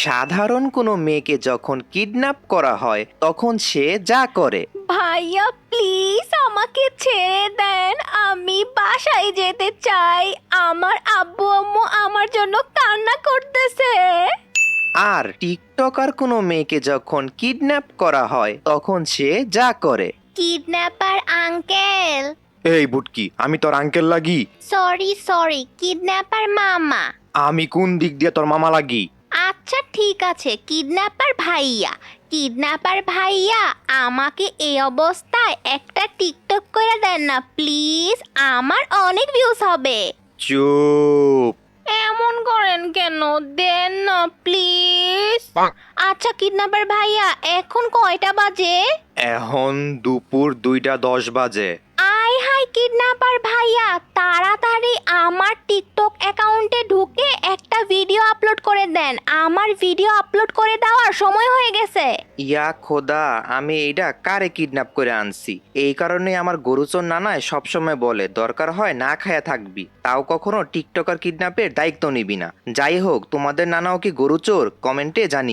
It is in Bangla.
সাধারণ কোনো মেয়েকে যখন কিডন্যাপ করা হয় তখন সে যা করে। ভাইয়া প্লিজ আমাকে ছেড়ে দেন, আমি বাসায় যেতে চাই। আমার আব্বু আম্মু আমার জন্য কান্না করতেছে। আর টিকটকার কোনো মেয়েকে যখন কিডন্যাপ করা হয় তখন সে যা করে। Kidnapper uncle. এই বুটকি, আমি তোর আঙ্কেল লাগি? সরি কিডন্যাপার মামা। আমি কোন দিক দিয়ে তোর মামা লাগি? আচ্ছা ঠিক আছে, কিডন্যাপার ভাইয়া। কিডন্যাপার ভাইয়া, আমাকে এই অবস্থায় একটা টিকটক করে দেন না প্লিজ, আমার অনেক ভিউজ হবে। চুপ। এমন করেন কেন, দেন না প্লিজ। আচ্ছা কিডন্যাপার ভাইয়া, এখন কয়টা বাজে? এখন দুপুর 2টা 10 বাজে। আয় হাই কিডন্যাপার ভাইয়া, তাড়াতাড়ি আমার টিকটক অ্যাকাউন্টে ঢুকে একটা ভিডিও আপলোড করে দেন। আমার ভিডিও আপলোড করে দেওয়ার সময় হয়ে গেছে। ইয়া খোদা, আমি এইটা কারে কিডন্যাপ করে আনছি? এই কারণে আমার গরুচোর নানায় সবসময় বলে দরকার হয় না খায়া থাকবি, তাও কখনো টিকটকার কিডন্যাপের দায়িত্ব নিবি না। যাই হোক, তোমাদের নানাও কি গরুচোর? কমেন্টে জানিও।